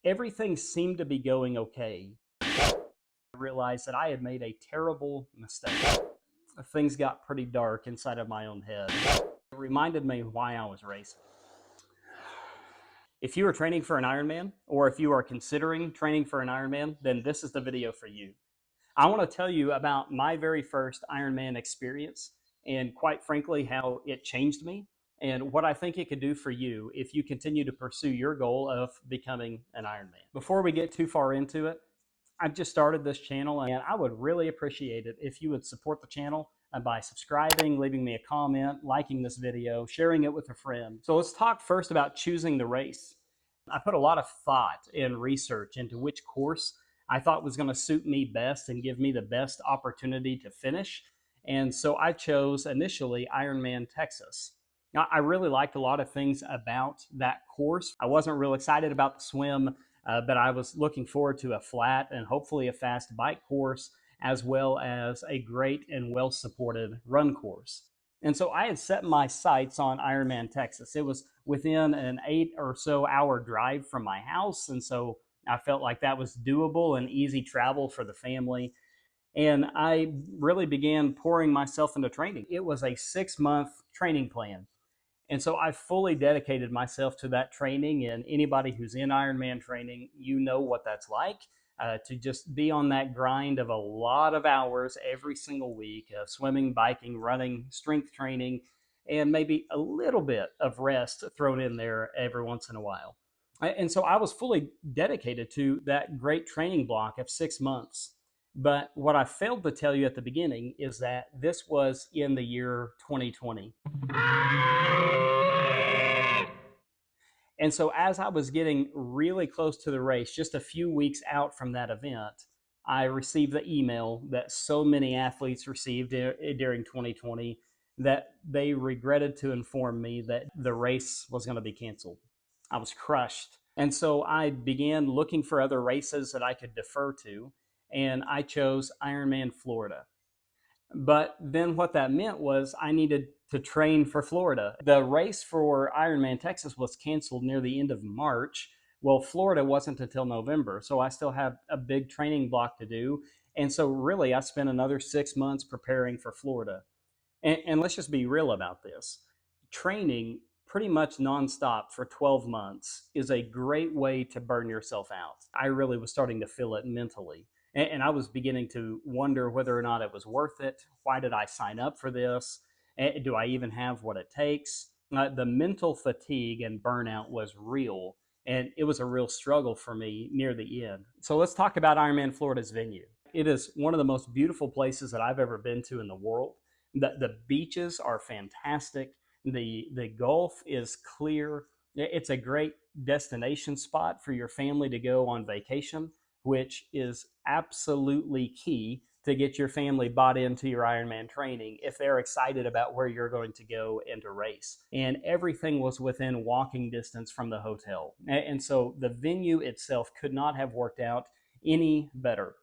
Everything seemed to be going okay. I realized that I had made a terrible mistake. Things got pretty dark inside of my own head. It reminded me why I was racing. If you are training for an Ironman, or if you are considering training for an Ironman, then this is the video for you. I want to tell you about my very first Ironman experience, and quite frankly, how it changed me, and what I think it could do for you if you continue to pursue your goal of becoming an Ironman. Before we get too far into it, I've just started this channel, and I would really appreciate it if you would support the channel by subscribing, leaving me a comment, liking this video, sharing it with a friend. So let's talk first about choosing the race. I put a lot of thought and research into which course I thought was going to suit me best and give me the best opportunity to finish. And so I chose initially Ironman Texas. Now, I really liked a lot of things about that course. I wasn't real excited about the swim, but I was looking forward to a flat and hopefully a fast bike course, as well as a great and well-supported run course. And so I had set my sights on Ironman Texas. It was within an 8 or so hour drive from my house, and so I felt like that was doable and easy travel for the family. And I really began pouring myself into training. It was a 6-month training plan. And so I fully dedicated myself to that training. And anybody who's in Ironman training, you know what that's like, to just be on that grind of a lot of hours every single week of swimming, biking, running, strength training, and maybe a little bit of rest thrown in there every once in a while. And so I was fully dedicated to that great training block of 6 months. But what I failed to tell you at the beginning is that this was in the year 2020. And so as I was getting really close to the race, just a few weeks out from that event, I received the email that so many athletes received during 2020 that they regretted to inform me that the race was going to be canceled. I was crushed. And so I began looking for other races that I could defer to, and I chose Ironman Florida. But then what that meant was I needed to train for Florida. The race for Ironman Texas was canceled near the end of March. Well, Florida wasn't until November, so I still have a big training block to do. And so really, I spent another 6 months preparing for Florida. And let's just be real about this. Training pretty much nonstop for 12 months is a great way to burn yourself out. I really was starting to feel it mentally. And I was beginning to wonder whether or not it was worth it. Why did I sign up for this? Do I even have what it takes? The mental fatigue and burnout was real, and it was a real struggle for me near the end. So let's talk about Ironman Florida's venue. It is one of the most beautiful places that I've ever been to in the world. The beaches are fantastic. The Gulf is clear. It's a great destination spot for your family to go on vacation, which is absolutely key to get your family bought into your Ironman training if they're excited about where you're going to go and to race. And everything was within walking distance from the hotel. And so the venue itself could not have worked out any better,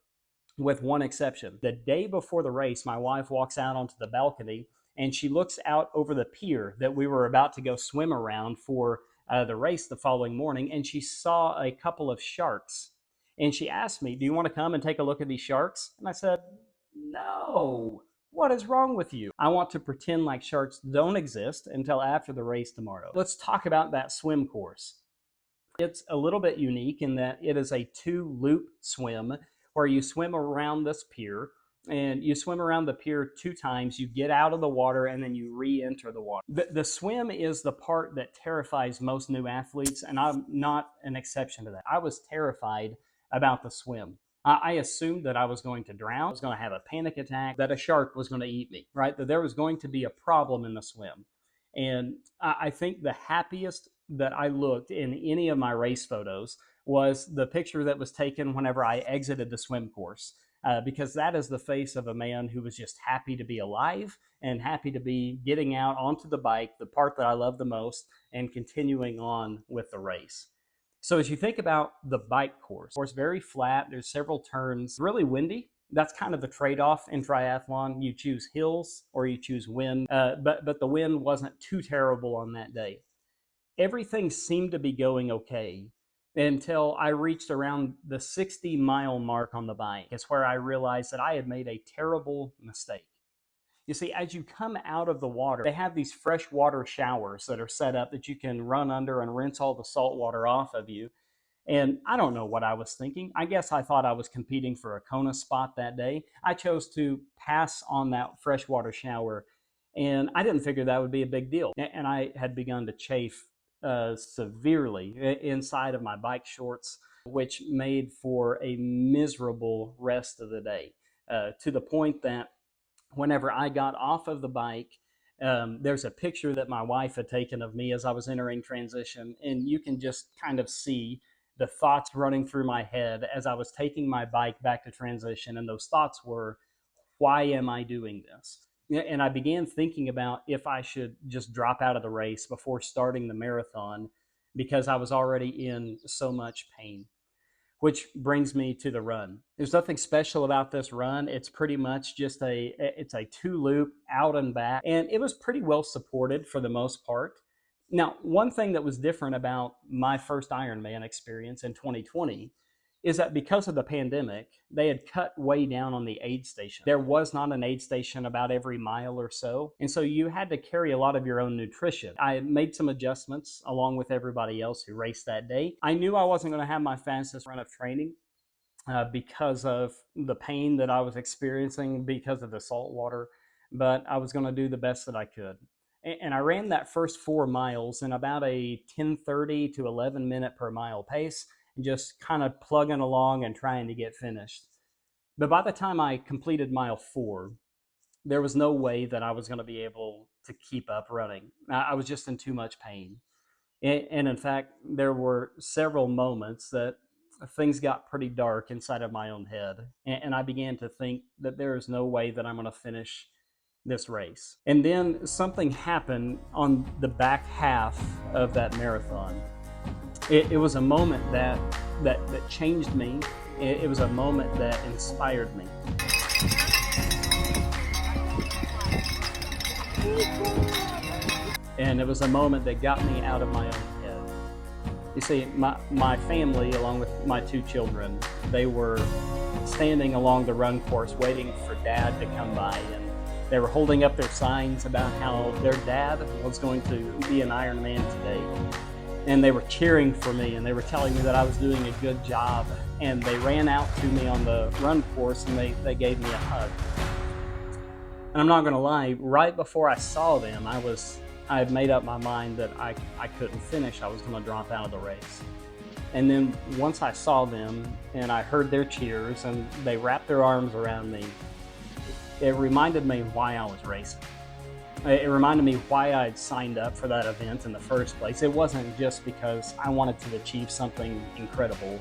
with one exception. The day before the race, my wife walks out onto the balcony and she looks out over the pier that we were about to go swim around for the race the following morning, and she saw a couple of sharks. And she asked me, "Do you want to come and take a look at these sharks?" And I said, "No. What is wrong with you? I want to pretend like sharks don't exist until after the race tomorrow." Let's talk about that swim course. It's a little bit unique in that it is a 2-loop swim where you swim around this pier, and you swim around the pier 2 times. You get out of the water and then you re-enter the water. The swim is the part that terrifies most new athletes, and I'm not an exception to that. I was terrified about the swim. I assumed that I was going to drown, I was going to have a panic attack, that a shark was going to eat me, right? That there was going to be a problem in the swim. And I think the happiest that I looked in any of my race photos was the picture that was taken whenever I exited the swim course. Because that is the face of a man who was just happy to be alive and happy to be getting out onto the bike, the part that I love the most, and continuing on with the race. So as you think about the bike course, it's very flat. There's several turns, really windy. That's kind of the trade-off in triathlon. You choose hills or you choose wind, but the wind wasn't too terrible on that day. Everything seemed to be going okay. until I reached around the 60-mile mark on the bike. It's where I realized that I had made a terrible mistake. You see, as you come out of the water, they have these freshwater showers that are set up that you can run under and rinse all the salt water off of you. And I don't know what I was thinking. I guess I thought I was competing for a Kona spot that day. I chose to pass on that freshwater shower, and I didn't figure that would be a big deal. And I had begun to chafe severely inside of my bike shorts, which made for a miserable rest of the day, to the point that whenever I got off of the bike, there's a picture that my wife had taken of me as I was entering transition, and you can just kind of see the thoughts running through my head as I was taking my bike back to transition. And those thoughts were, why am I doing this? And I began thinking about if I should just drop out of the race before starting the marathon because I was already in so much pain. Which brings me to the run. There's nothing special about this run. It's pretty much just it's a 2-loop out and back, and it was pretty well supported for the most part. Now, one thing that was different about my first Ironman experience in 2020 is that because of the pandemic, they had cut way down on the aid station. There was not an aid station about every mile or so, and so you had to carry a lot of your own nutrition. I made some adjustments along with everybody else who raced that day. I knew I wasn't going to have my fastest run of training because of the pain that I was experiencing because of the salt water, but I was going to do the best that I could. And I ran that first 4 miles in about a 10:30 to 11 minute per mile pace, just kind of plugging along and trying to get finished. But by the time I completed mile 4, there was no way that I was going to be able to keep up running. I was just in too much pain. And in fact, there were several moments that things got pretty dark inside of my own head. And I began to think that there is no way that I'm going to finish this race. And then something happened on the back half of that marathon. It was a moment that changed me. It was a moment that inspired me. And it was a moment that got me out of my own head. You see, my family, along with my 2 children, they were standing along the run course waiting for Dad to come by, and they were holding up their signs about how their dad was going to be an Ironman today. And they were cheering for me, and they were telling me that I was doing a good job. And they ran out to me on the run course, and they gave me a hug. And I'm not going to lie, right before I saw them, I had made up my mind that I couldn't finish. I was going to drop out of the race. And then once I saw them and I heard their cheers and they wrapped their arms around me, it reminded me why I was racing. It reminded me why I'd signed up for that event in the first place. It wasn't just because I wanted to achieve something incredible.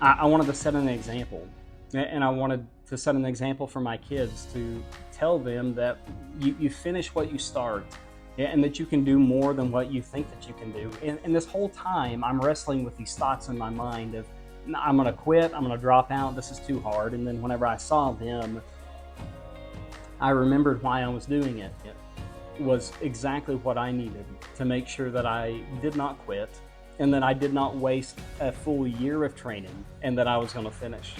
I wanted to set an example. And I wanted to set an example for my kids to tell them that you finish what you start, and that you can do more than what you think that you can do. And this whole time, I'm wrestling with these thoughts in my mind of, I'm going to quit, I'm going to drop out, this is too hard. And then whenever I saw them, I remembered why I was doing it. It was exactly what I needed to make sure that I did not quit, and that I did not waste a full year of training, and that I was going to finish.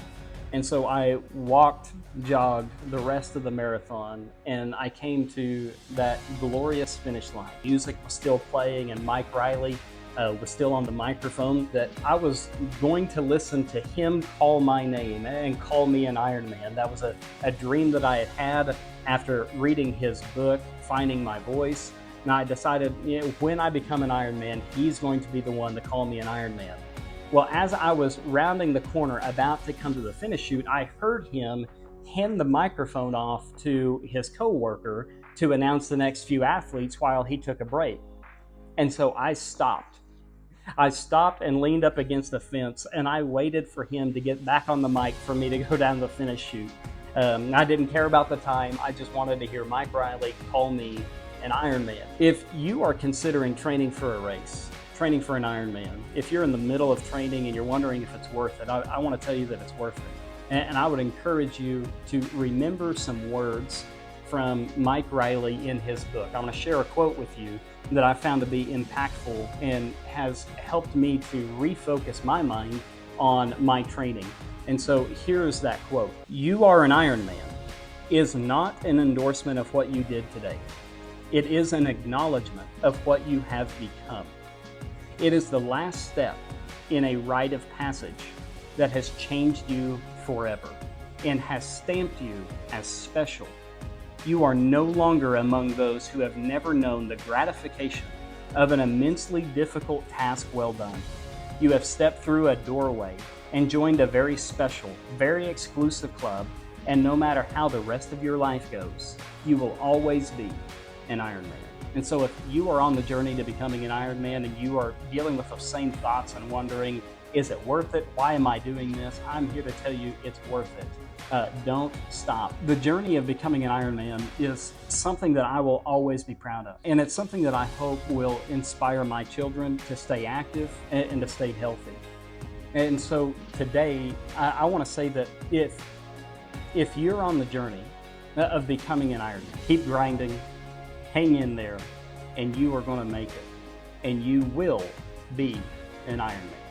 And so I walked, jogged the rest of the marathon, and I came to that glorious finish line. Music was still playing, and Mike Riley was still on the microphone, that I was going to listen to him call my name and call me an Ironman. That was a dream that I had after reading his book, Finding My Voice. And I decided, when I become an Ironman, he's going to be the one to call me an Ironman. Well, as I was rounding the corner about to come to the finish chute, I heard him hand the microphone off to his coworker to announce the next few athletes while he took a break. And so I stopped. I stopped and leaned up against the fence, and I waited for him to get back on the mic for me to go down the finish chute. I didn't care about the time. I just wanted to hear Mike Riley call me an Ironman. If you are considering training for a race, training for an Ironman, if you're in the middle of training and you're wondering if it's worth it, I want to tell you that it's worth it. And I would encourage you to remember some words from Mike Riley in his book. I'm going to share a quote with you that I found to be impactful and has helped me to refocus my mind on my training. And so here's that quote. "You are an Ironman" is not an endorsement of what you did today. It is an acknowledgement of what you have become. It is the last step in a rite of passage that has changed you forever and has stamped you as special. You are no longer among those who have never known the gratification of an immensely difficult task well done. You have stepped through a doorway and joined a very special, very exclusive club, and no matter how the rest of your life goes, you will always be an Ironman. And so if you are on the journey to becoming an Ironman and you are dealing with those same thoughts and wondering, is it worth it? Why am I doing this? I'm here to tell you it's worth it. Don't stop. The journey of becoming an Ironman is something that I will always be proud of. And it's something that I hope will inspire my children to stay active and to stay healthy. And so today, I want to say that if you're on the journey of becoming an Ironman, keep grinding, hang in there, and you are going to make it. And you will be an Ironman.